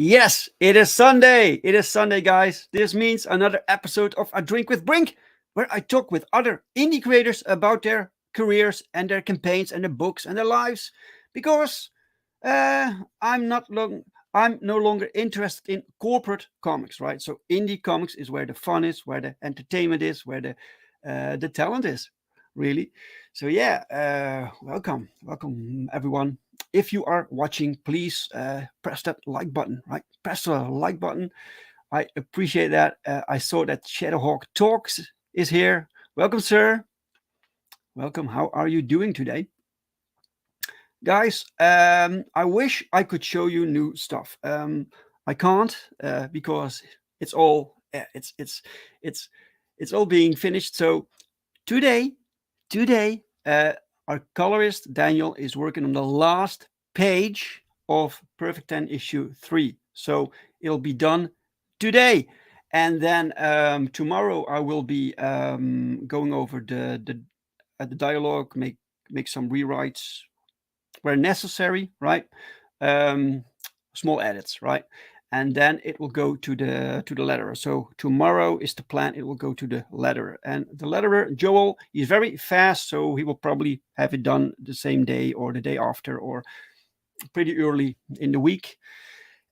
Yes, it is Sunday. It is Sunday, guys. This means another episode of A Drink with Brink, where I talk with other indie creators about their careers and their campaigns and their books and their lives. Because I'm no longer interested in corporate comics, right? So indie comics is where the fun is, where the entertainment is, where the talent is, really. So yeah, welcome everyone. If you are watching, please press that like button, right? Press the like button. I appreciate that. I saw that Shadowhawk Talks is here. Welcome, sir. Welcome. How are you doing today? Guys, I wish I could show you new stuff. I can't because it's all it's all being finished. So today, our colorist Daniel is working on the last page of Perfect 10 issue 3. So it'll be done today. And then tomorrow I will be going over the dialogue, make some rewrites where necessary, right? Small edits, right? And then it will go to the letterer. So tomorrow is the plan. It will go to the letterer, and the letterer Joel, he's very fast, so he will probably have it done the same day or the day after, or pretty early in the week.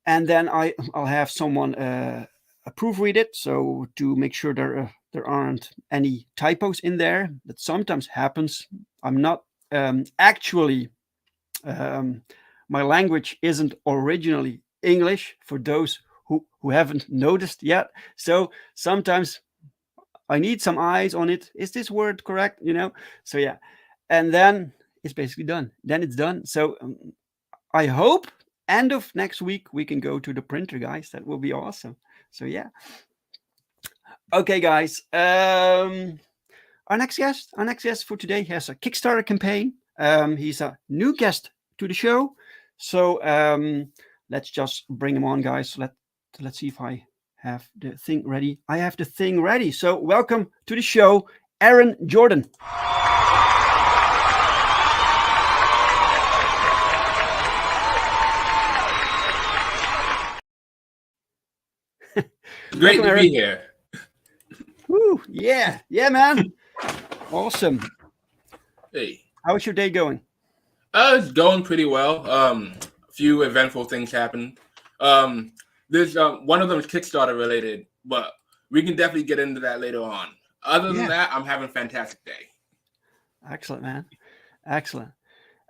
And then I'll have someone proofread it, so to make sure there aren't any typos in there. That sometimes happens. I'm not actually. My language isn't originally English, for those who haven't noticed yet. So sometimes I need some eyes on it. Is this word correct? So yeah. And then it's basically done. Then it's done. So I hope end of next week we can go to the printer, guys. That will be awesome. So yeah. Okay, guys. Our next guest for today has a Kickstarter campaign. He's a new guest to the show. So let's just bring him on, guys. Let's see if I have the thing ready. I have the thing ready. So welcome to the show, Aaron Jordan. Great to be here. Woo, yeah, man. Awesome. Hey. How's your day going? It's going pretty well. A few eventful things happened. There's one of them is Kickstarter related, but we can definitely get into that later on. Other than that, I'm having a fantastic day. Excellent, man. Excellent.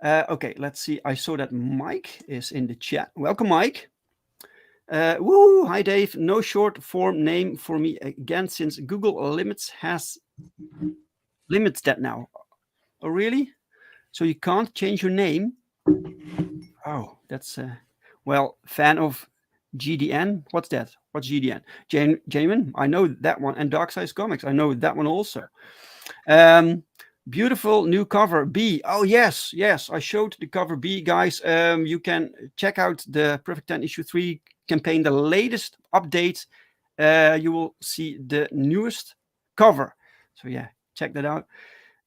Okay, let's see. I saw that Mike is in the chat. Welcome, Mike. Woo! Hi, Dave. No short form name for me again, since Google limits that now. Oh, really? So you can't change your name? Oh, that's well, fan of GDN. What's that? What's GDN? Jamin, I know that one, and Dark Size Comics, I know that one also. Beautiful new cover B. Oh yes, yes. I showed the cover B, guys. You can check out the Perfect 10 issue 3 campaign, the latest update. You will see the newest cover. So yeah, check that out.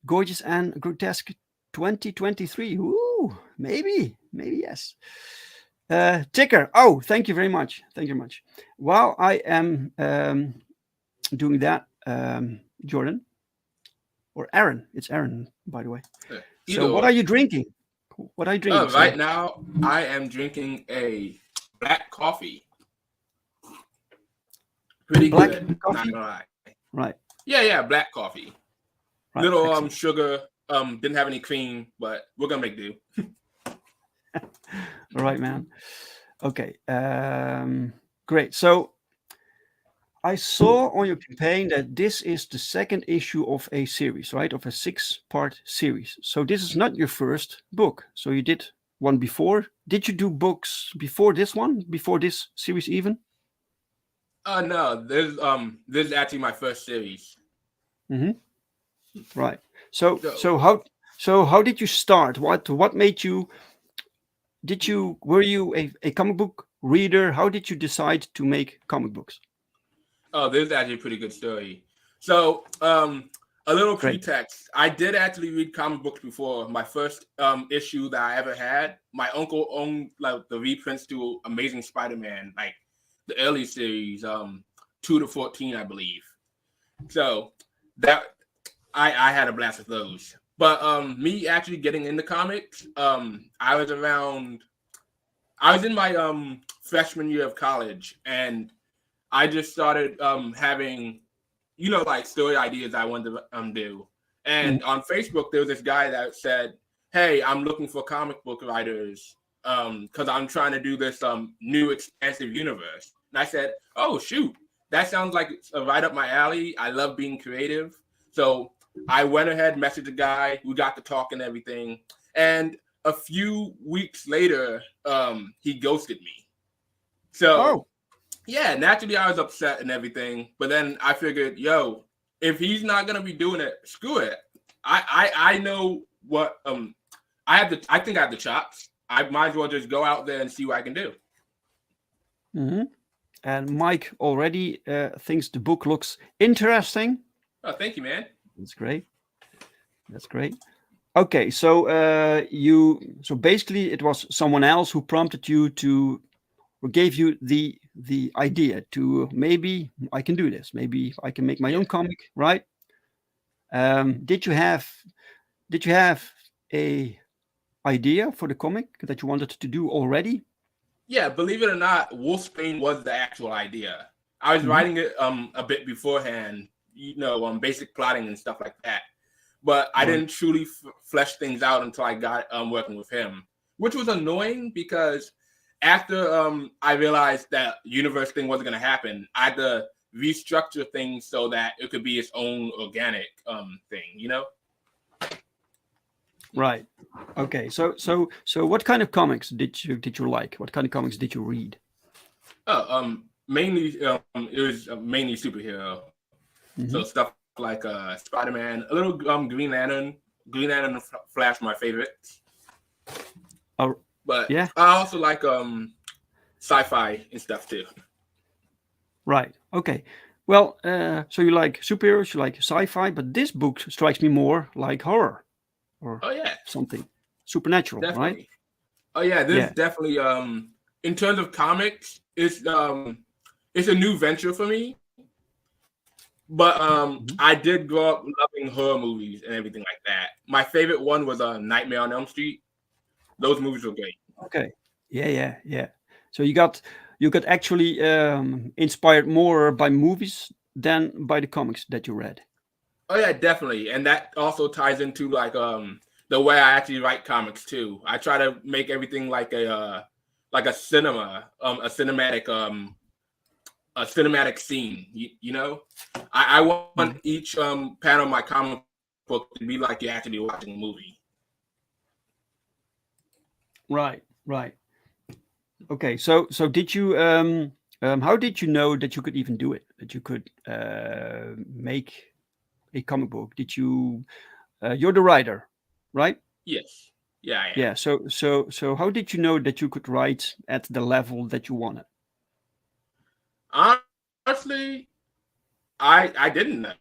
Gorgeous and grotesque 2023. Ooh, maybe yes. Ticker. Oh, thank you very much. Thank you very much. While I am doing that, Jordan or Aaron. It's Aaron, by the way. So, what are you drinking? What are you drinking? Right now, I am drinking a black coffee. Pretty black good. Coffee? Not gonna lie. Right. Yeah, black coffee. Right. Little Excellent. sugar. Didn't have any cream, but we're gonna make do. All right, man. Okay. Great. So I saw on your campaign that this is the second issue of a series, right? Of a 6-part series. So this is not your first book. So you did one before. Did you do books before this one? Before this series even? No. This is actually my first series. Mm-hmm. Right. So how did you start? What made you? Were you a comic book reader? How did you decide to make comic books? Oh, this is actually a pretty good story. So, a little pretext. I did actually read comic books before. My first issue that I ever had, my uncle owned like the reprints to Amazing Spider-Man, like the early series, 2 to 14, I believe. So that I had a blast with those. But me actually getting into comics, I was in my freshman year of college, and I just started having, like story ideas I wanted to do. And on Facebook, there was this guy that said, "Hey, I'm looking for comic book writers because I'm trying to do this new expansive universe." And I said, "Oh, shoot, that sounds like it's right up my alley. I love being creative." So I went ahead, messaged the guy. We got to talk and everything. And a few weeks later, he ghosted me. So, yeah, naturally I was upset and everything. But then I figured, if he's not gonna be doing it, screw it. I know what I think I have the chops. I might as well just go out there and see what I can do. Mm-hmm. And Mike already thinks the book looks interesting. Oh, thank you, man. That's great. That's great. Okay, so so basically it was someone else who prompted you to, or gave you the idea to, maybe I can do this. Maybe I can make my own comic, right? Did you have a idea for the comic that you wanted to do already? Yeah, believe it or not, Wulfsbane was the actual idea. I was writing it a bit beforehand, basic plotting and stuff like that. But I didn't truly flesh things out until I got working with him, which was annoying because after I realized that universe thing wasn't going to happen, I had to restructure things so that it could be its own organic thing, Right. Okay. So what kind of comics did you like? What kind of comics did you read? Mainly it was mainly superhero. So stuff like Spider-Man, a little Green Lantern, Flash, my favorites. Oh, but yeah. I also like sci-fi and stuff too. Right. Okay. Well, so you like superheroes, you like sci-fi, but this book strikes me more like horror, or something supernatural, definitely. right? Oh yeah, this is definitely in terms of comics, it's a new venture for me. But I did grow up loving horror movies and everything like that. My favorite one was Nightmare on Elm Street. Those movies were great. Okay. Yeah. So you got actually inspired more by movies than by the comics that you read. Oh yeah, definitely. And that also ties into like the way I actually write comics too. I try to make everything like a cinematic scene. I want each panel of my comic book to be like you're actually watching a movie. Right. Okay, so did you how did you know that you could even do it? That you could make a comic book? Did you? You're the writer, right? Yes. Yeah, I am. Yeah. So how did you know that you could write at the level that you wanted? Honestly, I didn't know.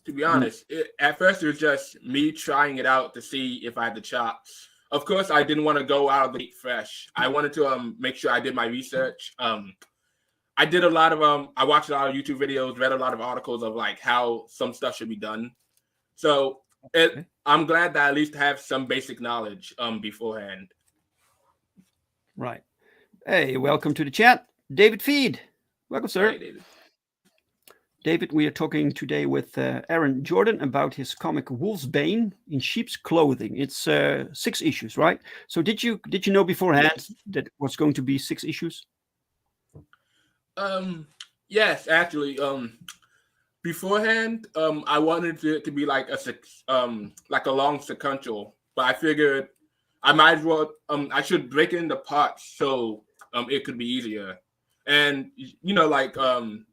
To be honest, Mm, at first it was just me trying it out to see if I had the chops. Of course, I didn't want to go out of the gate fresh. I wanted to make sure I did my research. I did a lot of I watched a lot of YouTube videos, read a lot of articles of like how some stuff should be done. So okay. I'm glad that I at least have some basic knowledge beforehand. Right. Hey, welcome to the chat, David Feed. Welcome, Hey, sir. David. David, we are talking today with Aaron Jordan about his comic Wulfsbane in sheep's clothing. It's 6 issues, right? So did you know beforehand Yes. that it was going to be 6 issues? Yes, actually. Beforehand, I wanted it to be like a long sequential, but I figured I might as well I should break it into parts so it could be easier. And like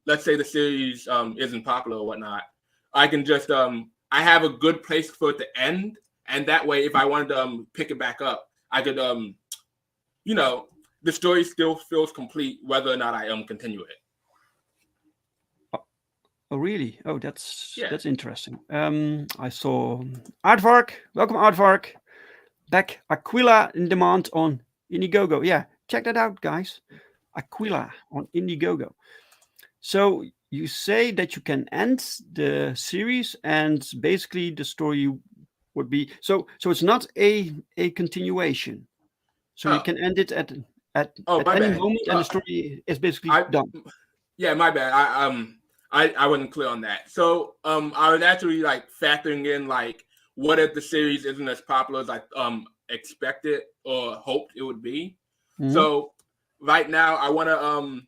let's say the series isn't popular or whatnot, I can just I have a good place for it to end, and that way if I wanted to pick it back up, I could you know the story still feels complete whether or not I continue it. Oh, really? Oh, that's Yeah. interesting. I saw Aardvark. Welcome, Aardvark. Back Aquila in demand on Indiegogo. Yeah, check that out, guys. Yeah. Aquila on Indiegogo. So you say that you can end the series, and basically the story would be so. It's not a continuation. So you Oh. can end it Oh, at my any bad. moment, and the story is basically I done. Yeah, my bad. I wasn't clear on that. So I was actually like factoring in like what if the series isn't as popular as I expected or hoped it would be. Mhm. So right now I want to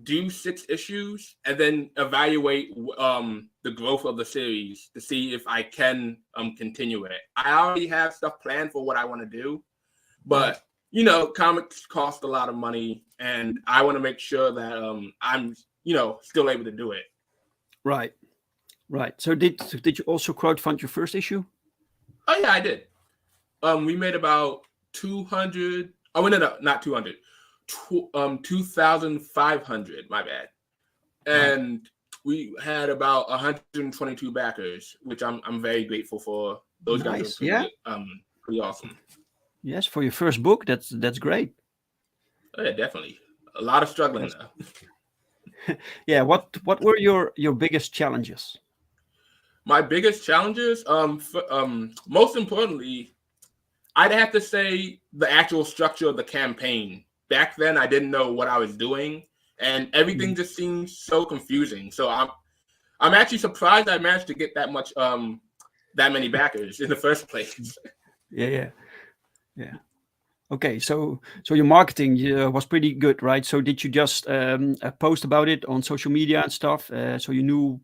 do 6 issues and then evaluate the growth of the series to see if I can continue it. I already have stuff planned for what I want to do, Right. but comics cost a lot of money, and I want to make sure that I'm still able to do it. Right. Right. So did you also crowdfund your first issue? Oh yeah, I did. We made about 200. Oh no, not 200. 2,500. My bad. Right. And we had about 122 backers, which I'm very grateful for. Those guys are Nice. Yeah. pretty awesome. Yes, for your first book, that's great. Oh yeah, definitely. A lot of struggling Yes. though. Yeah. What were your biggest challenges? My biggest challenges, most importantly, I'd have to say the actual structure of the campaign. Back then, I didn't know what I was doing, and everything Mhm. just seemed so confusing. So I'm actually surprised I managed to get that many backers in the first place. Yeah. Yeah. Yeah. Okay, so your marketing was pretty good, right? So did you just post about it on social media and stuff, so you knew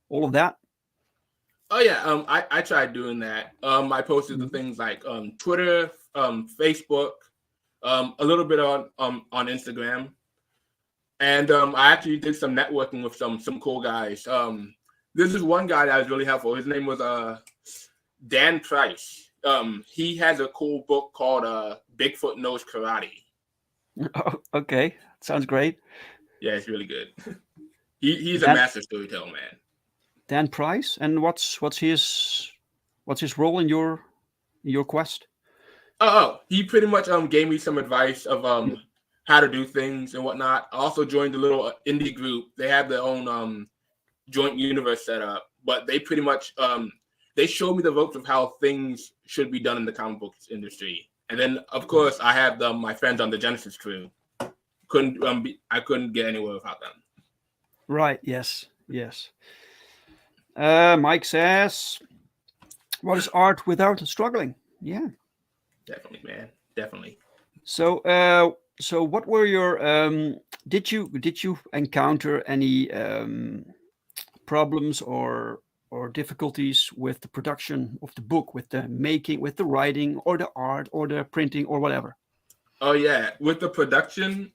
all of that? Oh yeah, I tried doing that. I posted the Mhm. things like Twitter, Facebook, a little bit on Instagram. And I actually did some networking with some cool guys. This is one guy that was really helpful. His name was Dan Price. He has a cool book called Bigfoot Knows Karate. Oh, okay, sounds great. Yeah, it's really good. He's a Dan master storyteller, man. Dan Price, and what's his role in your quest? He pretty much gave me some advice of how to do things and whatnot. I also joined a little indie group. They have their own joint universe set up, but they pretty much they showed me the ropes of how things should be done in the comic books industry. And then of course I have my friends on the Genesis crew. I couldn't get anywhere without them. Right. Yes. Yes. Mike says, "What is art without struggling?" Yeah. Definitely, man. Definitely. So, so what were your did you encounter any problems or difficulties with the production of the book, with the making, with the writing, or the art, or the printing, or whatever? Oh yeah, with the production,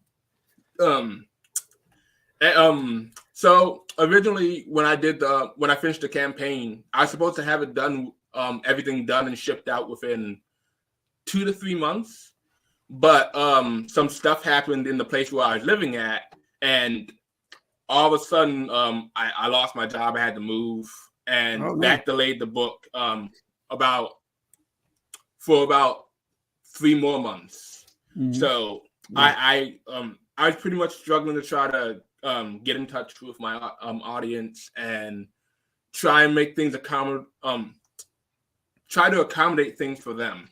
So originally, when I finished the campaign, I was supposed to have it done, everything done and shipped out within 2 to 3 months. But some stuff happened in the place where I was living at, and all of a sudden, I lost my job. I had to move, and that delayed the book about 3 more months. Mm-hmm. So I was pretty much struggling to try to get in touch with my audience and try and make things try to accommodate things for them.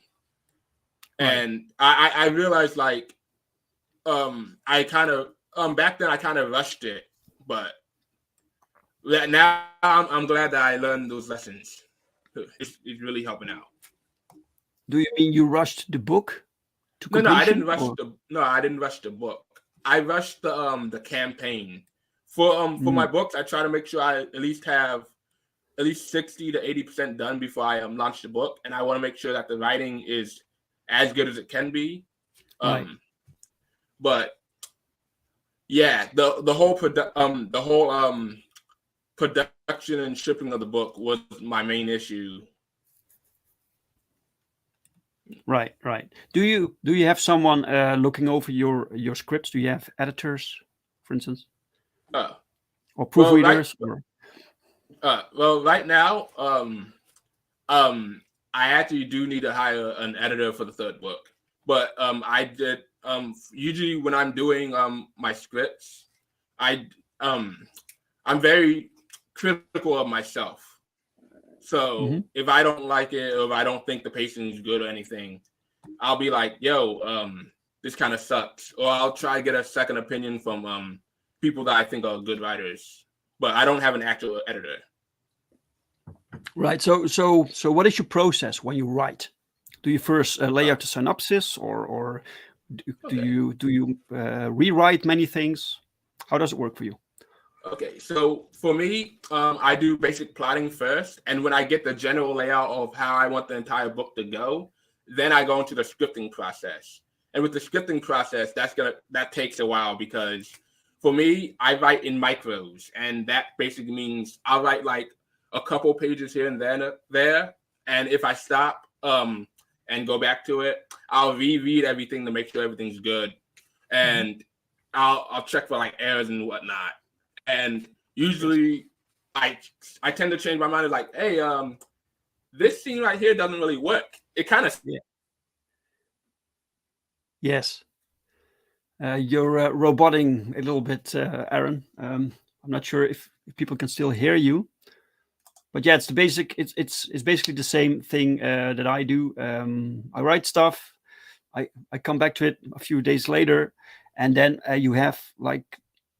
Right. And I realized, like, I kind of back then I kind of rushed it, but now I'm glad that I learned those lessons. It's really helping out. Do you mean you rushed the book to completion? No, I didn't rush I didn't rush the book. I rushed the campaign. For my books, I try to make sure I at least have at least 60 to 80% done before I launch the book, and I want to make sure that the writing is as good as it can be. Right. But yeah, the whole production and shipping of the book was my main issue. Right. Do you have someone looking over your scripts? Do you have editors, for instance, or proofreaders? Well, right now, I actually do need to hire an editor for the third book. But I did usually when I'm doing my scripts, I'm very critical of myself. So if I don't like it, or if I don't think the pacing is good or anything, I'll be like, yo, this kind of sucks. Or I'll try to get a second opinion from people that I think are good writers. But I don't have an actual editor. Right. So what is your process when you write? Do you first lay out the synopsis, or do you rewrite many things? How does it work for you? Okay, so for me, I do basic plotting first, and when I get the general layout of how I want the entire book to go, then I go into the scripting process. And with the scripting process, that takes a while, because for me, I write in micros, and that basically means I'll write like a couple pages here and there, and if I stop and go back to it, I'll reread everything to make sure everything's good, and I'll check for like errors and whatnot. And usually, I tend to change my mind. It's like, hey, this scene right here doesn't really work. It kind of Yes. You're roboting a little bit, Aaron. I'm not sure if people can still hear you, but yeah, it's the basic. It's basically the same thing that I do. I write stuff. I come back to it a few days later, and then you have like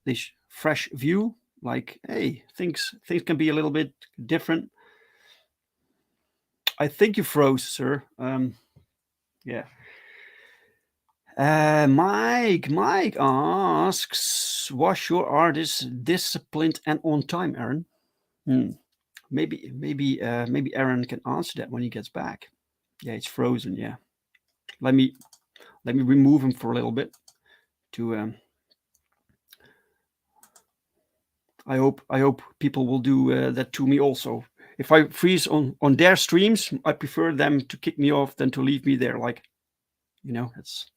this fresh view. Like, hey, things can be a little bit different. I think you froze, sir. Yeah. Mike asks, was your artist disciplined and on time, Aaron? Maybe Aaron can answer that when he gets back. Yeah, it's frozen. Yeah, let me remove him for a little bit. I hope people will do that to me also. If I freeze on their streams, I prefer them to kick me off than to leave me there. Like, it's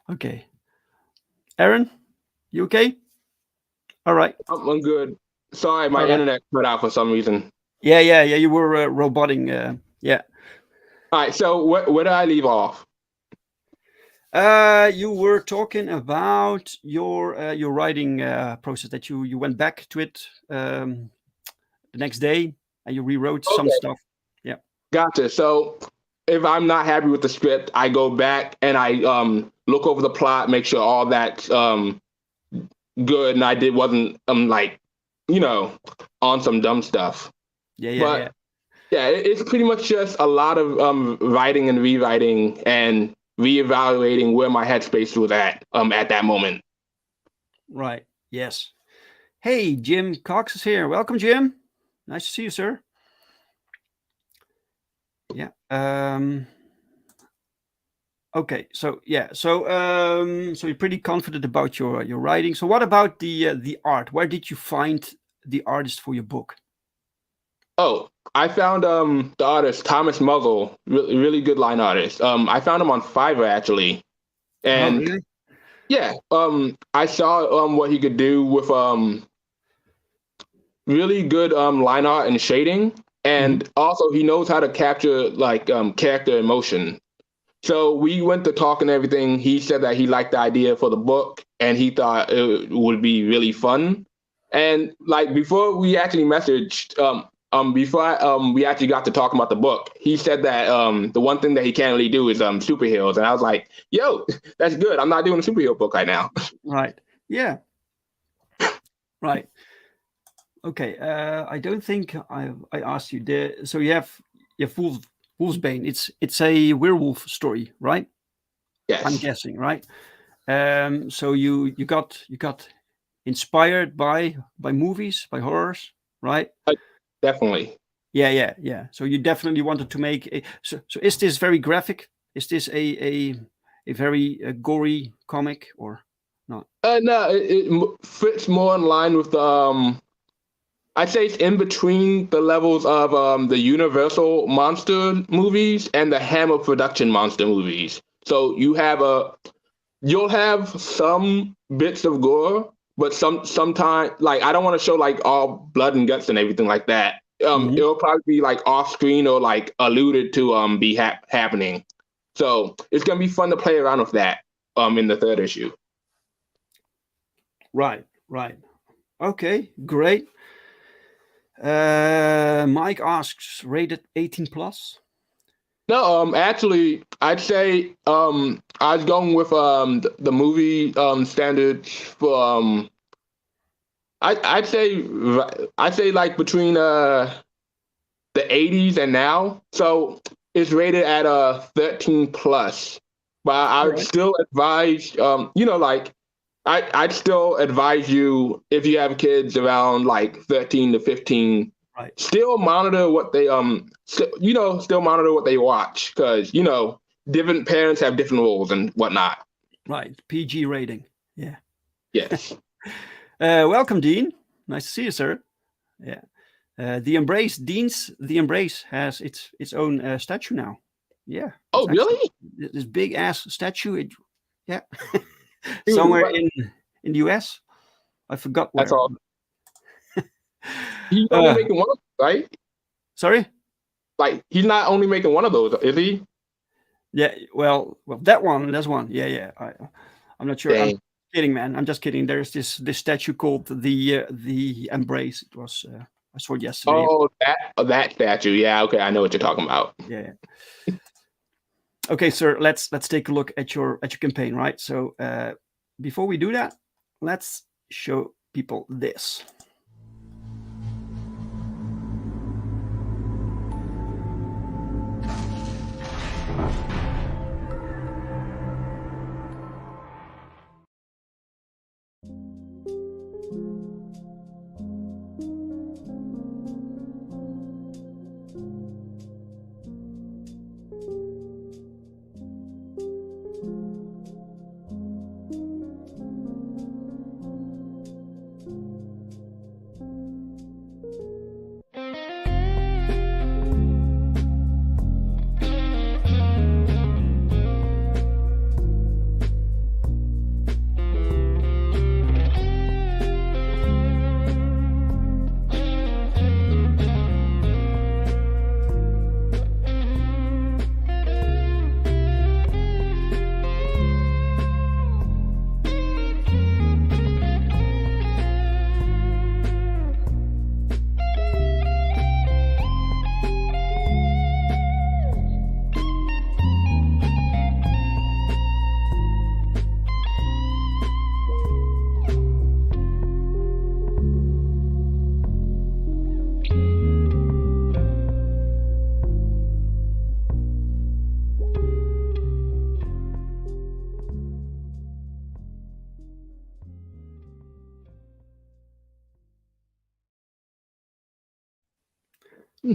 okay. Aaron, you okay? All right. I'm good. Sorry, my internet cut out for some reason. Yeah. You were roboting. Yeah. All right. So where did I leave off? You were talking about your writing process, that you went back to it the next day and you rewrote some stuff. Yeah. Gotcha. So if I'm not happy with the script, I go back and I look over the plot, make sure all that's good, and I wasn't on some dumb stuff. Yeah. It's pretty much just a lot of writing and rewriting and reevaluating where my headspace was at that moment. Right. Yes. Hey, Jim Cox is here. Welcome, Jim. Nice to see you, sir. Yeah. Okay, so yeah, so you're pretty confident about your writing. So what about the art? Where did you find the artist for your book? Oh, I found the artist Thomas Muzzle, really good line artist. I found him on Fiverr actually, Oh, and really? yeah, I saw what he could do with really good line art and shading, Hmm. and also he knows how to capture like character emotion. So we went to talk and everything. He said that he liked the idea for the book and he thought it would be really fun. And like before we actually messaged, we actually got to talk about the book, he said that the one thing that he can't really do is superheroes. And I was like, yo, that's good. I'm not doing a superhero book right now. Right. Yeah. Right. Okay. I don't think I asked you there. So you have Wulfsbane. It's a werewolf story, right? I'm Yes, guessing, right? So you got inspired by movies, by horrors, right? definitely. Yeah. So you definitely wanted to make a. So is this very graphic? Is this a very gory comic or not? No, it fits more in line with the I'd say it's in between the levels of the Universal monster movies and the Hammer production monster movies. So you'll have some bits of gore, but sometimes like I don't want to show like all blood and guts and everything like that. Hmm. It'll probably be like off screen or like alluded to be happening. So it's gonna be fun to play around with that in the third issue. Right. Right. Okay. Great. Mike asks, rated 18 plus. No, actually, I'd say I was going with the movie standards for I'd say like between the 80s and now. So it's rated at 13 plus. But All I'd right. still advise like I'd still advise you if you have kids around like 13 to 15, Right. still monitor what they still monitor what they watch because different parents have different rules and whatnot. Right. PG rating. Yeah. Yes. Welcome, Dean. Nice to see you, sir. Yeah. The Embrace has its own statue now. Yeah, it's Oh, actually really? this big ass statue. Yeah, Dude, somewhere what? in the US. I forgot That's where. all. He's only Uh, making one of those, right? sorry. Like he's not only making one of those, is he? Yeah. Well, that one. That's one. Yeah. I'm not sure. I'm Dang. kidding, man. I'm just kidding. There's this statue called the Embrace. It was I saw it yesterday. Oh, that statue. Yeah, okay, I know what you're talking about. Yeah. Okay, sir. Let's take a look at your campaign, right? So before we do that, let's show people this.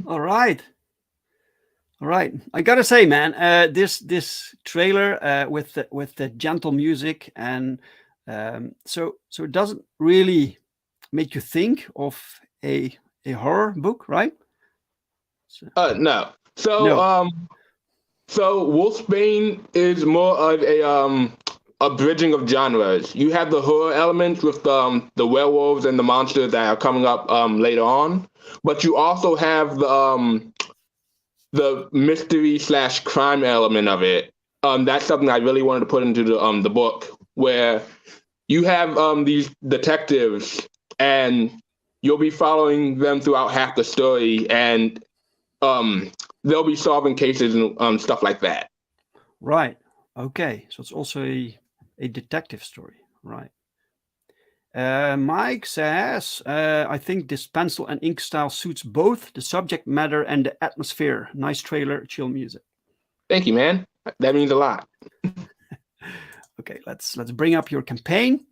All right. All right, I gotta say, man, this trailer with the gentle music and so it doesn't really make you think of a horror book, right? So, No. no. So Wolfsbane is more of a bridging of genres. You have the horror elements with the werewolves and the monsters that are coming up later on, but you also have the mystery slash crime element of it. That's something I really wanted to put into the book, where you have these detectives and you'll be following them throughout half the story, and they'll be solving cases and stuff like that. Right. Okay. So it's also a detective story, right? Mike says, I think this pencil and ink style suits both the subject matter and the atmosphere. Nice trailer, chill music. Thank you, man. That means a lot. Okay, let's bring up your campaign.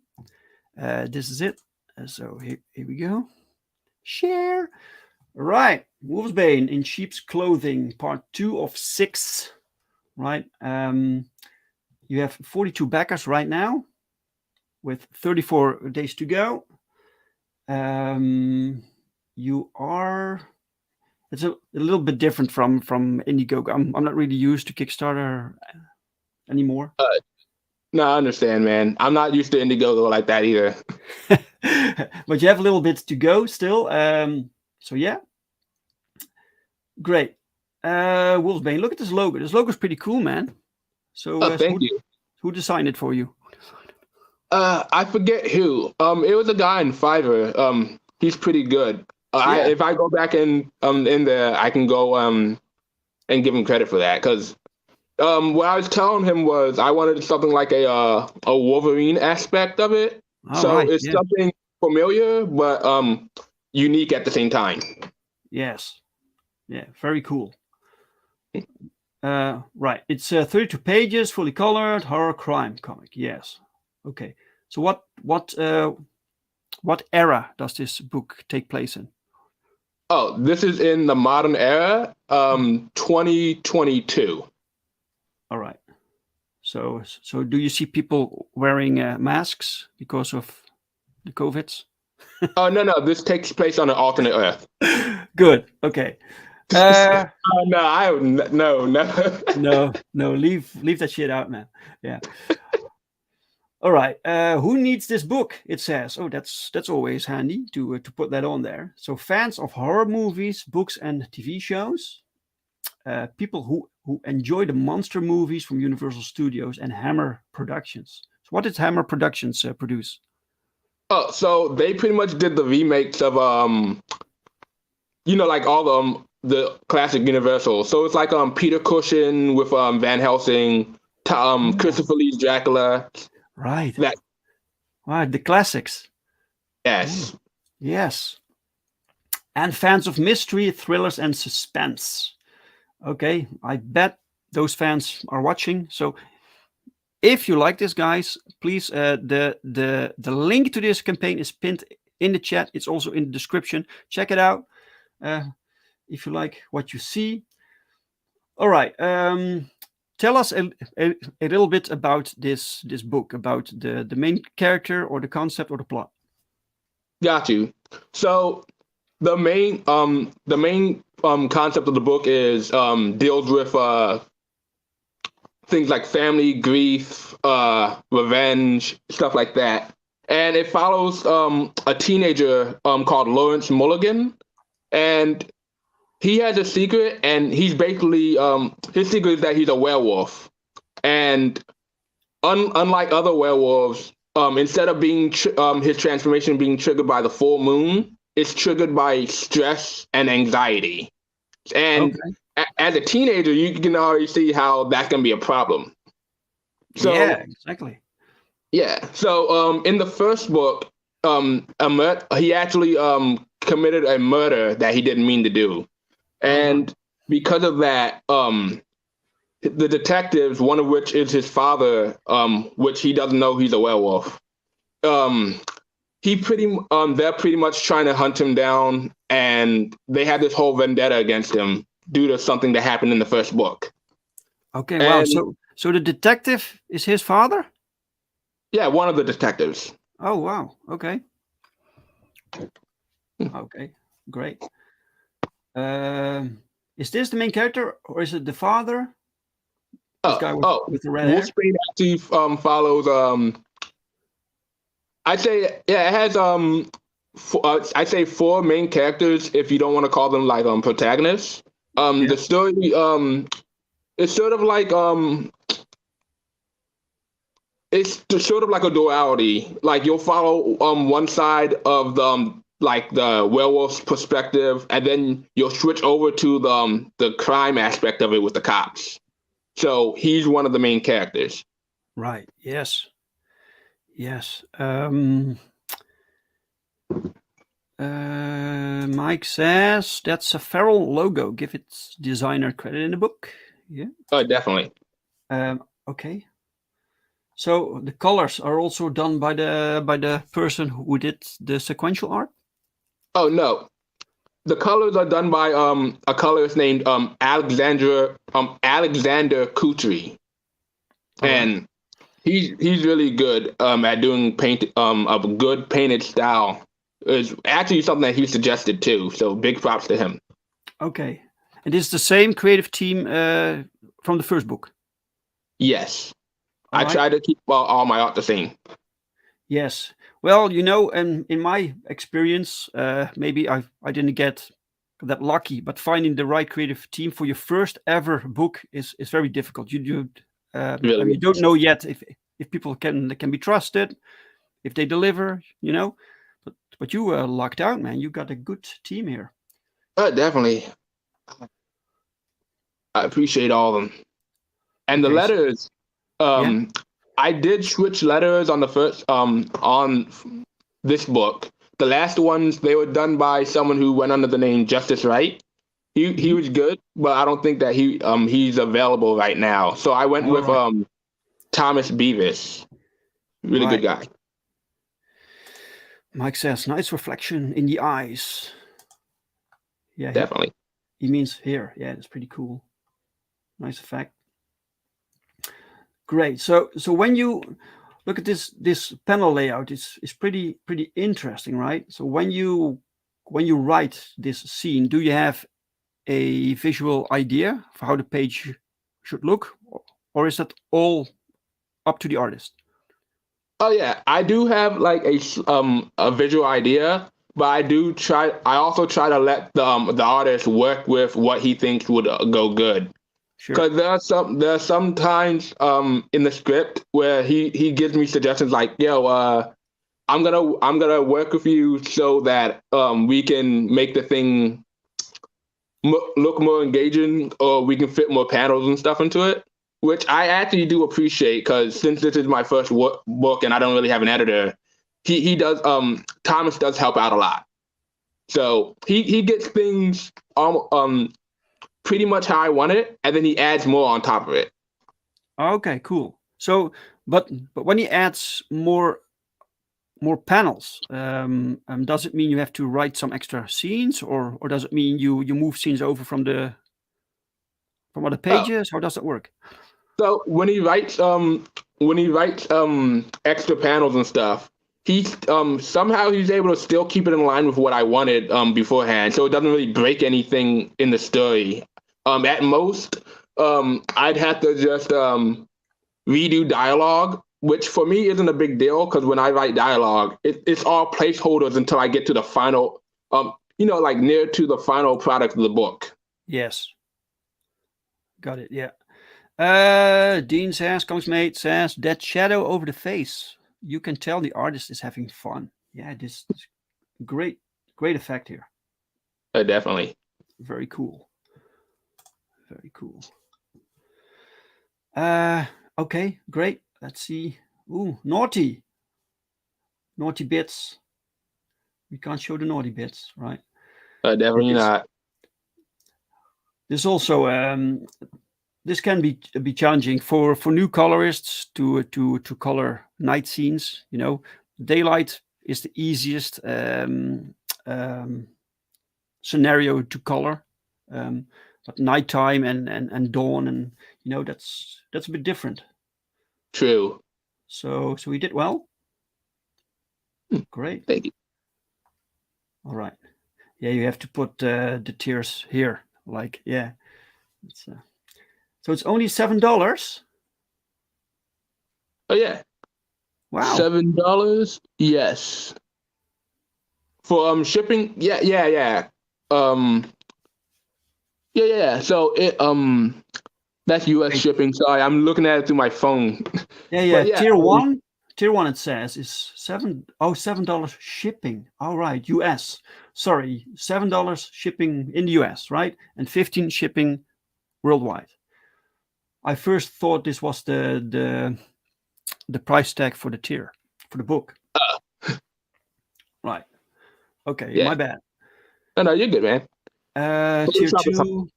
This is it. So here we go. Share. Right. Wulfsbane in sheep's clothing, part 2 of 6. Right. You have 42 backers right now, with 34 days to go. You are. It's a little bit different from Indiegogo. I'm not really used to Kickstarter anymore. No, I understand, man. I'm not used to Indiegogo like that either. But you have a little bit to go still. So yeah, great. Wulfsbane, look at this logo. This logo is pretty cool, man. So thank you. Who designed it for you? I forget who. It was a guy in Fiverr. He's pretty good. Yeah. If I go back in there, I can go and give him credit for that, because what I was telling him was I wanted something like a Wolverine aspect of it. So right, it's something familiar but unique at the same time. Yes. Yeah, very cool. Right, it's 32 pages, fully colored, horror crime comic. Yes. Okay. So what era does this book take place in? Oh, this is in the modern era, 2022. All right. So do you see people wearing masks because of the COVIDs? Oh, no, this takes place on an alternate Earth. Good. Okay. No, No. Leave that shit out, man. Yeah. All right. Who needs this book? It says. Oh, that's always handy to put that on there. So fans of horror movies, books, and TV shows, people who enjoy the monster movies from Universal Studios and Hammer Productions. So what did Hammer Productions produce? Oh, so they pretty much did the remakes of like all the classic Universal. So it's like Peter Cushing with Van Helsing, Christopher Lee's Dracula. Right. That. Right, the classics. Yes. Yes. And fans of mystery, thrillers, and suspense. Okay, I bet those fans are watching. So if you like this, guys, please, the link to this campaign is pinned in the chat. It's also in the description. Check it out if you like what you see. All right. Tell us a little bit about this book, about the main character or the concept or the plot. Got you. So the main concept of the book is deals with things like family, grief, revenge, stuff like that. And it follows a teenager called Lawrence Mulligan, and he has a secret, and he's basically his secret is that he's a werewolf. And unlike other werewolves, instead of being his transformation being triggered by the full moon, it's triggered by stress and anxiety. And as a teenager, you can already see how that can be a problem. So, yeah, exactly. Yeah. So in the first book, he actually committed a murder that he didn't mean to do. And because of that, the detectives, one of which is his father, which he doesn't know he's a werewolf, they're pretty much trying to hunt him down, and they have this whole vendetta against him. due to something that happened in the first book. Okay, wow. And So the detective is his father? yeah, one of the detectives. Oh, wow. Okay. Okay, great. Is this the main character or is it the father? This guy with the red hair? Wulfsbane actually follows I'd say yeah, it has I'd say 4 main characters if you don't want to call them like protagonists. Yeah. The story it's sort of like it's sort of like a duality. Like you'll follow one side of the like the werewolf's perspective, and then you'll switch over to the crime aspect of it with the cops. So he's one of the main characters. Right. Yes. Yes. Mike says that's a feral logo. Give its designer credit in the book. Yeah. Definitely. Okay. So the colors are also done by the person who did the sequential art. Oh no, the colors are done by a colorist named Alexander Kutry, and he's really good at doing paint a good painted style. It's actually something that he suggested too. So big props to him. Okay, and this is the same creative team from the first book. Yes, All I right. try to keep all my art the same. Yes. Well, you know, and in my experience, maybe I didn't get that lucky, but finding the right creative team for your first ever book is very difficult. You Really. you don't know yet if people can be trusted, if they deliver, you know. But you lucked out, man. You got a good team here. Definitely. I appreciate all of them. And the Okay, letters, yeah. I did switch letters on the first on this book. The last ones they were done by someone who went under the name Justice Wright. He was good, but I don't think that he's available right now. So I went All with right. Thomas Beavis. Really good guy. Mike says, nice reflection in the eyes. Yeah, Definitely. he means here. Yeah, that's pretty cool. Nice effect. Great. So when you look at this panel layout, it's pretty interesting, right? So when you write this scene, do you have a visual idea for how the page should look, or is that all up to the artist? Oh yeah, I do have like a visual idea, but I also try to let the artist work with what he thinks would go good. Sure. Because there are some times in the script where he gives me suggestions like, yo, I'm gonna work with you so that we can make the thing look more engaging, or we can fit more panels and stuff into it, which I actually do appreciate, because since this is my first book and I don't really have an editor, he does Thomas does help out a lot. So he gets things pretty much how I want it, and then he adds more on top of it. Okay, cool. So, but when he adds more panels, does it mean you have to write some extra scenes, or does it mean you move scenes over from other pages? How does it work? So when he writes extra panels and stuff, he's somehow he's able to still keep it in line with what I wanted beforehand, so it doesn't really break anything in the story. At most, I'd have to just redo dialogue, which for me isn't a big deal, because when I write dialogue, it's all placeholders until I get to the final, like near to the final product of the book. Yes. Got it. Yeah. Dean says, Kongsmate says, that shadow over the face. You can tell the artist is having fun. Yeah, this is great effect here. Definitely. Very cool. Very cool. Okay, great. Let's see. Ooh, naughty bits. We can't show the naughty bits, right? Definitely not. This also this can be challenging for new colorists to color night scenes. You know, daylight is the easiest scenario to color, but nighttime and dawn, and that's a bit different. True. So we did well. Great. Thank you. All right. Yeah, you have to put the tiers here. Like, yeah. So it's only $7. Oh yeah. Wow. $7. Yes. For shipping. Yeah. So that's US shipping. Sorry, I'm looking at it through my phone. Yeah. Tier one. Tier one, it says, is $7 shipping. All right, US. Sorry, $7 shipping in the US, right? And 15 shipping worldwide. I first thought this was the price tag for the tier, for the book. Right. Okay, my bad. No, you're good, man. Tier two.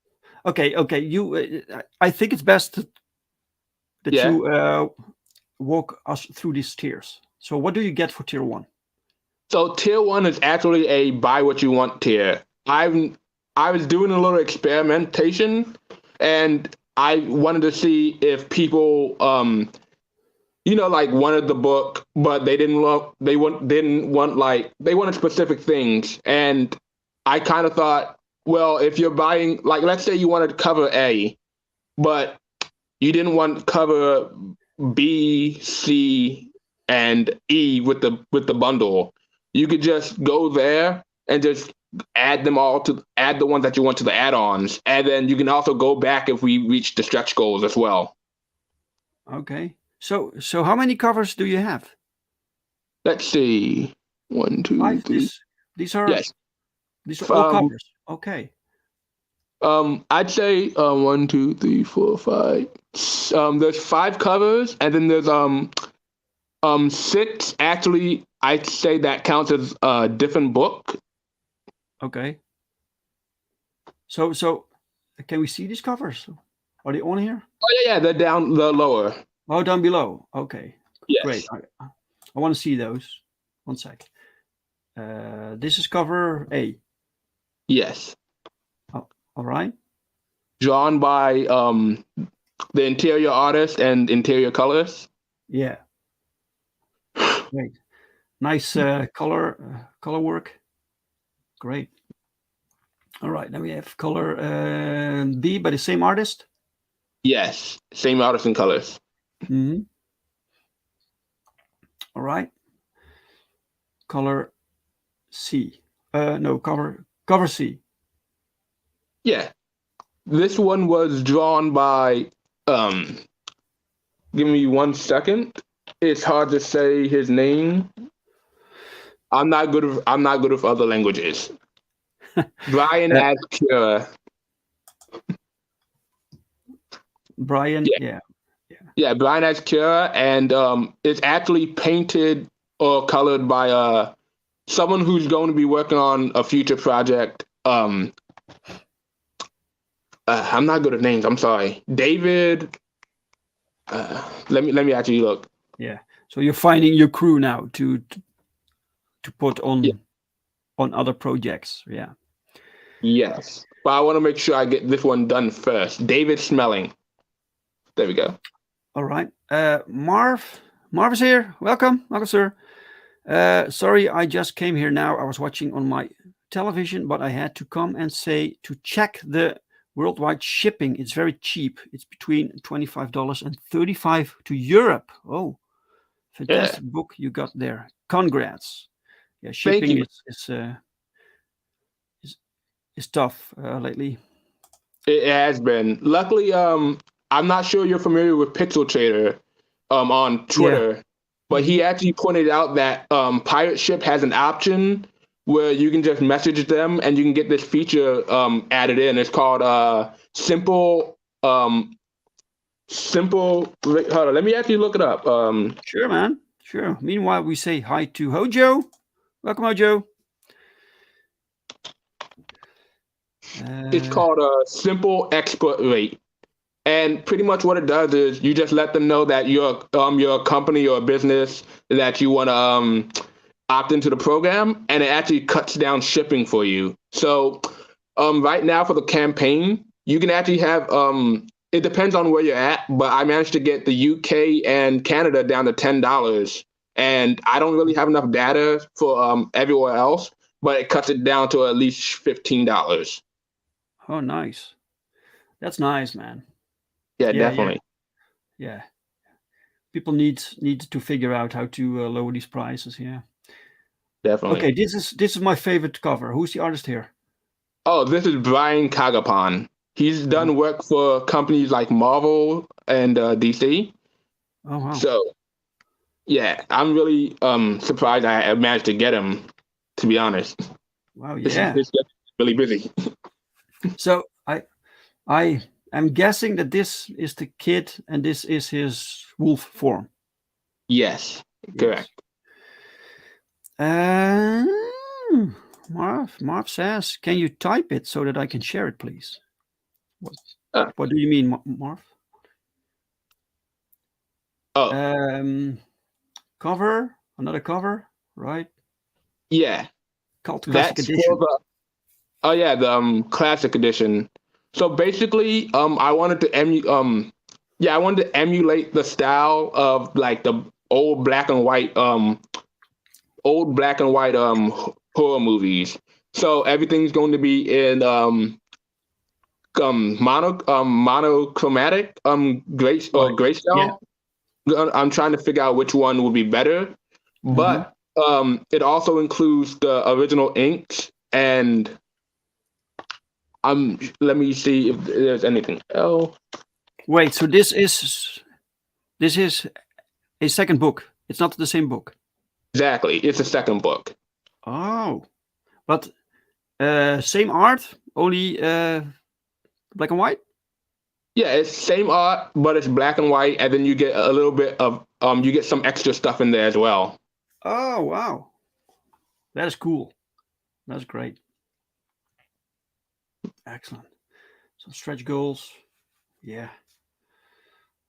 Okay. You, I think it's best that you walk us through these tiers. So what do you get for tier one? So tier one is actually a buy what you want tier. I was doing a little experimentation, and I wanted to see if people like wanted the book, but they wanted specific things. And I kind of thought, well, if you're buying, like, let's say you wanted cover A, but you didn't want cover B, C, and E with the bundle, you could just go there and just add the ones that you want to the add-ons, and then you can also go back if we reach the stretch goals as well. Okay. So how many covers do you have? Let's see. 1, 2, 5? 3. These are all covers. Okay. I'd say 1, 2, 3, 4, 5. There's 5 covers, and then there's 6. Actually, I'd say that counts as a different book. Okay. So can we see these covers? Are they on here? Oh yeah, they're down the lower. Oh, down below. Okay. Yes. Great. I want to see those. 1 sec. This is cover A. Yes. Oh, all right. Drawn by the interior artist and interior colorist. Yeah. Great. Nice color work. Great. All right. Then we have color B by the same artist. Yes, same artist and colors. Mm-hmm. All right. Color C. No, cover C. Yeah. This one was drawn by give me 1 second. It's hard to say his name. I'm not good with other languages. Brian Azcura. Brian, yeah. Yeah, Brian Azcura, and it's actually painted or colored by someone who's going to be working on a future project. I'm not good at names. I'm sorry, David. Let me actually look. Yeah. So you're finding your crew now to put on other projects. Yeah. Yes, but I want to make sure I get this one done first. David Smelling. There we go. All right. Marv is here. Welcome, sir. Sorry, I just came here now. I was watching on my television, but I had to come and say to check the worldwide shipping. It's very cheap. It's between $25 and $35 to Europe. Oh, fantastic book you got there. Congrats. Yeah, shipping is tough lately. It has been. Luckily, I'm not sure you're familiar with Pixel Trader on Twitter, but he actually pointed out that Pirate Ship has an option where you can just message them and you can get this feature added in. It's called Simple. Hold on, let me actually look it up. Sure, man. Sure. Meanwhile, we say hi to Hojo. Welcome, Hojo. It's called a Simple Export Rate. And pretty much what it does is you just let them know that you're a company or a business that you want to opt into the program, and it actually cuts down shipping for you. So right now for the campaign, you can actually have it depends on where you're at, but I managed to get the UK and Canada down to $10. And I don't really have enough data for everywhere else, but it cuts it down to at least $15. Oh, nice. That's nice, man. Yeah, Yeah, definitely. yeah. People need to figure out how to lower these prices. Yeah. Definitely. Okay, this is my favorite cover. Who's the artist here? Oh, this is Brian Kagapan. He's done work for companies like Marvel and DC. Oh wow. So, yeah, I'm really surprised I managed to get him, to be honest. Wow, yeah. It's just really busy. So I am guessing that this is the kid and this is his wolf form. Yes, correct. Marv says, can you type it so that I can share it, please? What do you mean, Marv? Oh. Cover, another cover, right? Yeah. Called Classic Edition. The Classic Edition. So basically, I wanted to emulate the style of like the old black and white horror movies. So everything's going to be in monochromatic grayscale. Yeah. I'm trying to figure out which one would be better, but it also includes the original inks and let me see if there's anything else. Wait, so this is a second book. It's not the same book. Exactly, it's a second book. Oh, but same art, only black and white. Yeah, it's same art, but it's black and white, and then you get a little bit of you get some extra stuff in there as well. Oh wow, that is cool. That's great. Excellent. Some stretch goals. Yeah.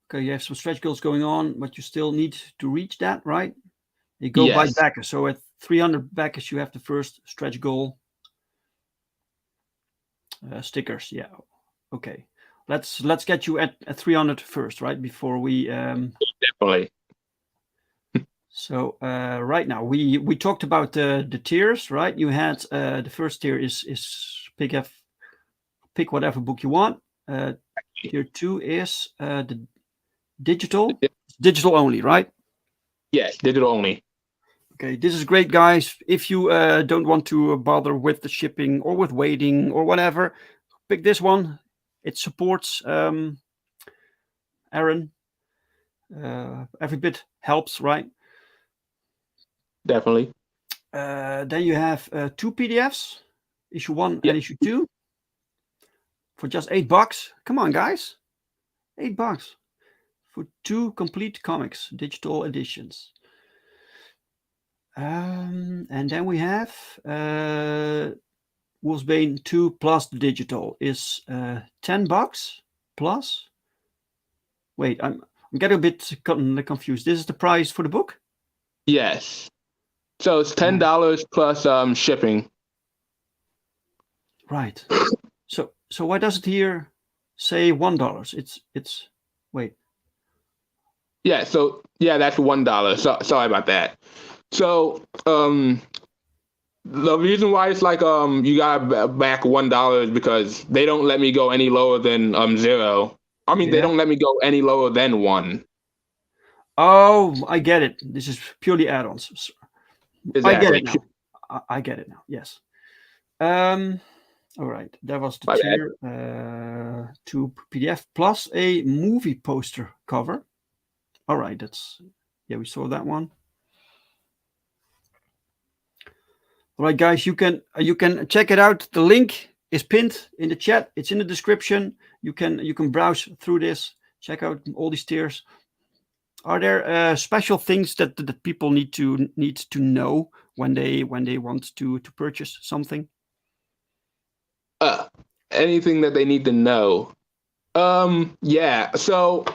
Okay, you have some stretch goals going on, but you still need to reach that, right? You go by backer. So at 300 backers, you have the first stretch goal. Stickers, yeah. Okay. Let's get you at 300 first, right? Before we definitely. So right now we talked about the tiers, right? You had the first tier is pick whatever book you want. Tier 2 is the digital only, right? Yes, digital only. Okay, this is great, guys. If you don't want to bother with the shipping or with waiting or whatever, pick this one. It supports Aaron. Every bit helps, right? Definitely. Then you have 2 PDFs, issue 1 and issue 2, for just $8. Come on, guys, $8 for 2 complete comics, digital editions. And then we have Wulfsbane 2 plus the digital is $10 plus. Wait, I'm getting a bit confused. This is the price for the book? Yes. So it's $10 plus shipping. Right. So why does it here say $1? It's wait. Yeah. So that's $1. So sorry about that. So the reason why it's like you got back $1 is because they don't let me go any lower than 0. I mean, they don't let me go any lower than 1. Oh, I get it. This is purely add-ons. Exactly. I get it now. I get it now. Yes. All right. That was the tier 2 PDF plus a movie poster cover. All right. We saw that one. All right, guys, you can check it out. The link is pinned in the chat. It's in the description. You can browse through this, check out all these tiers. Are there special things that people need to know when they want to purchase something? Anything that they need to know. Yeah. So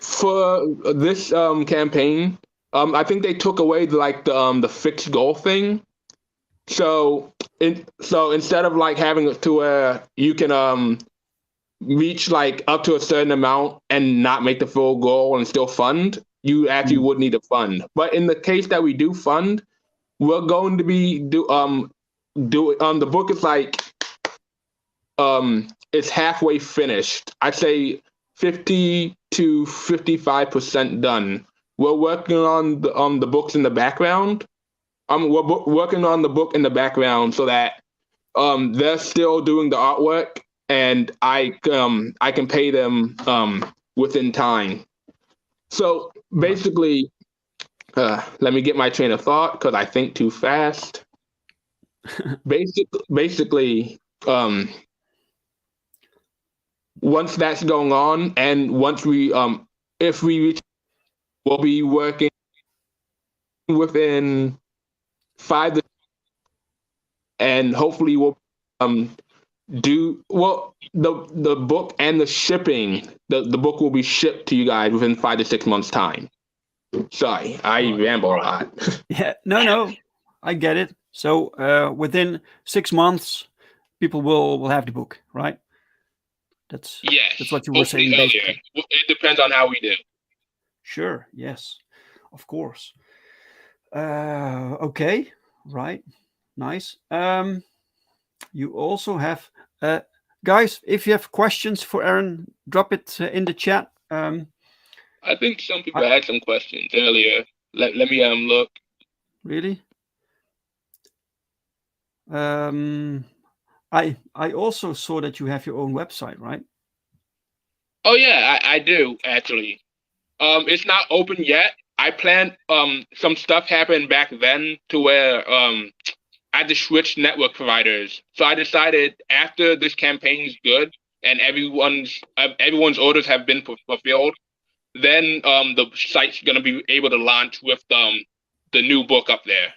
for this campaign, I think they took away the fixed goal thing. So So instead of like having it to where you can reach like up to a certain amount and not make the full goal and still fund, you actually would need to fund. But in the case that we do fund, we're going to be the book is like it's halfway finished. I'd say 50 to 55% done. We're working on the books in the background. We're working on the book in the background so that they're still doing the artwork, and I can pay them within time. So basically, let me get my train of thought because I think too fast. Basically, once that's going on, and once we if we reach, we'll be working within 5 to, and hopefully we'll do well. The book and the shipping, the book will be shipped to you guys within 5 to 6 months time. Sorry, I ramble a lot. Yeah, no, I get it. So within 6 months, people will have the book, right? That's what you were saying. Basically. It depends on how we do. Sure. Yes, of course. Okay. Right. Nice. You also have guys. If you have questions for Aaron, drop it in the chat. I think some people had some questions earlier. Let me look. Really? I also saw that you have your own website, right? Oh yeah, I do actually. It's not open yet. I planned some stuff happened back then to where I had to switch network providers. So I decided after this campaign is good and everyone's orders have been fulfilled, then the site's gonna be able to launch with the new book up there.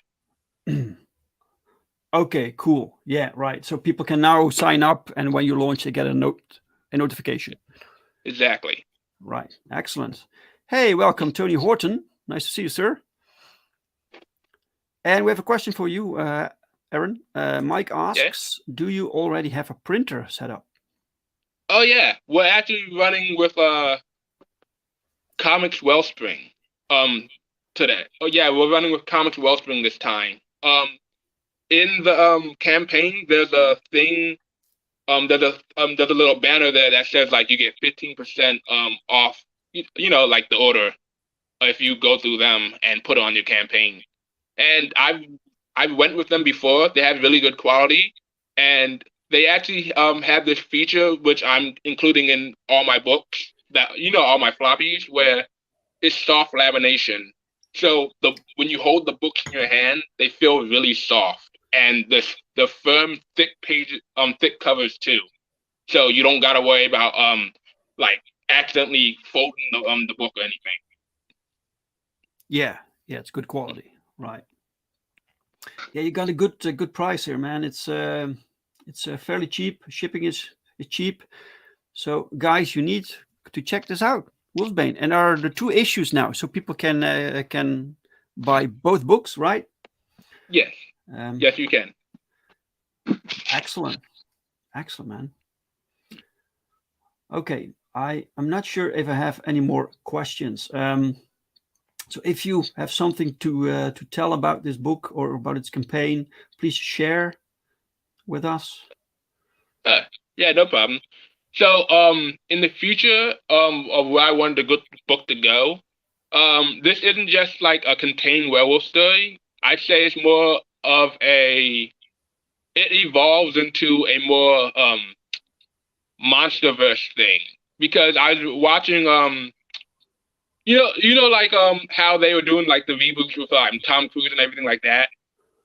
Okay, cool. Yeah, right. So people can now sign up, and when you launch, they get a notification. Exactly. Right. Excellent. Hey, welcome, Tony Horton. Nice to see you, sir. And we have a question for you, Aaron. Mike asks, do you already have a printer set up? Oh, yeah. We're actually running with Comics Wellspring today. Oh, yeah, we're running with Comics Wellspring this time. In the campaign, there's a thing. There's a little banner there that says like you get 15% off. You know, like the order if you go through them and put it on your campaign. And I went with them before. They have really good quality, and they actually have this feature which I'm including in all my books, that all my floppies, where it's soft lamination. So when you hold the books in your hand, they feel really soft. And the firm, thick covers too, so you don't gotta worry about like accidentally folding the book or anything. Yeah, it's good quality, right? Yeah, you got a good price here, man. It's fairly cheap. Shipping is cheap. So guys, you need to check this out, Wulfsbane. And there are the 2 issues now, so people can buy both books, right? Yes. Yes, you can. Excellent, man. Okay, I'm not sure if I have any more questions. So if you have something to tell about this book or about its campaign, please share with us. Yeah, no problem. So in the future of where I wanted the book to go, this isn't just like a contained werewolf story. I'd say it's more of it evolves into a more monsterverse thing, because I was watching like how they were doing like the reboots with Tom Cruise and everything like that.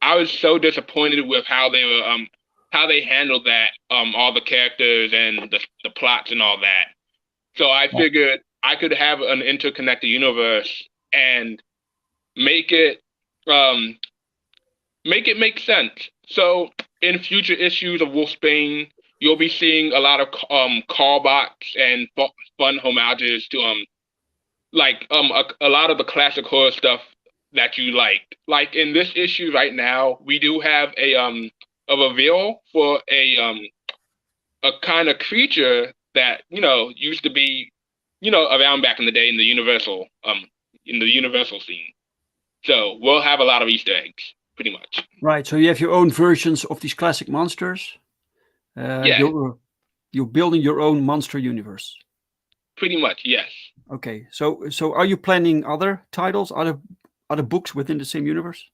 I was so disappointed with how they were how they handled that, all the characters and the plots and all that. So I figured I could have an interconnected universe and make it make sense. So in future issues of Wulfsbane, you'll be seeing a lot of callbacks and fun homages to a lot of the classic horror stuff that you liked. Like in this issue right now, we do have of a veil for a kind of creature that used to be around back in the day in the universal scene. So we'll have a lot of Easter eggs, pretty much. Right. So you have your own versions of these classic monsters. Yeah. You're building your own monster universe. Pretty much, yes. Okay. So are you planning other titles, other books within the same universe?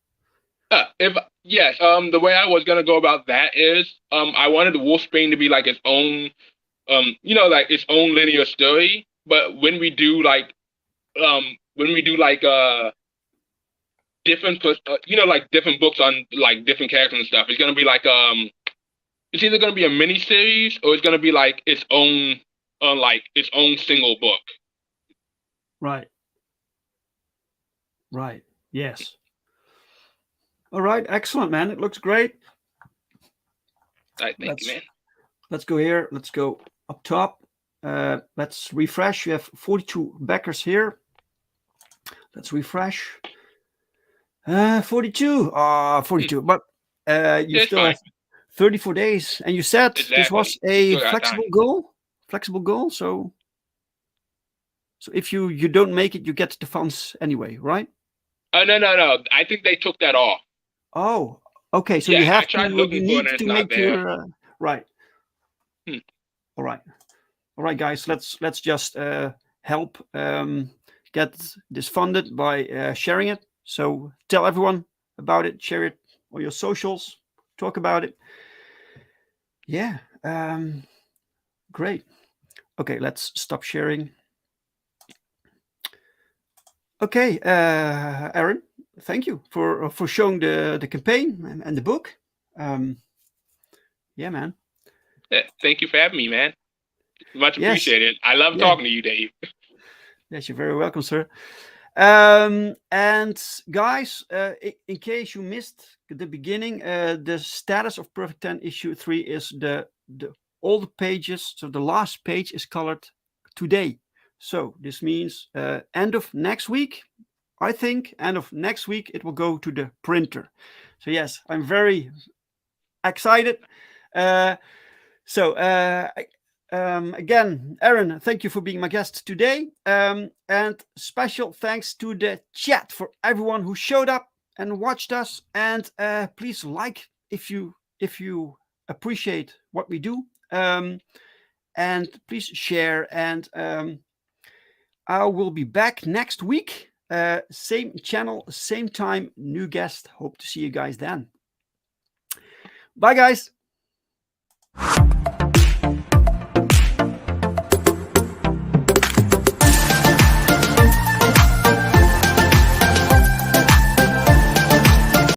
Yes. The way I was gonna go about that is, I wanted Wulfsbane to be like its own, like its own linear story. But when we do like different, like different books on like different characters and stuff, it's gonna be like it's either gonna be a mini series or it's gonna be like its own single book. Right. Right. Yes. All right. Excellent, man. It looks great. Thank you, man. Let's go here. Let's go up top. Let's refresh. You have 42 backers here. Let's refresh. 42. 42. But you It's still fine. have 34 days. And you said this was a flexible goal. Flexible goal. So if you don't make it, you get the funds anyway, right? Oh no. I think they took that off. Oh, okay. So yeah, you have I tried to. looking You for it need and to it's not make there. your right. All right, guys. Let's just help get this funded by sharing it. So tell everyone about it. Share it on your socials. Talk about it. Yeah. Great. Okay, let's stop sharing. Okay, Aaron, thank you for showing the campaign and the book. Yeah, man. Yeah, thank you for having me, man. Much Yes. appreciated. I love talking to you, Dave. Yes, you're very welcome, sir. And guys, in case you missed the beginning, the status of Perfect 10 issue 3 is all the pages. So the last page is colored today. So this means end of next week. I think end of next week it will go to the printer. So yes, I'm very excited. Again, Aaron, thank you for being my guest today. And special thanks to the chat for everyone who showed up and watched us. And please like if you appreciate what we do. And please share. And I will be back next week. Same channel, same time, new guest. Hope to see you guys then. Bye, guys.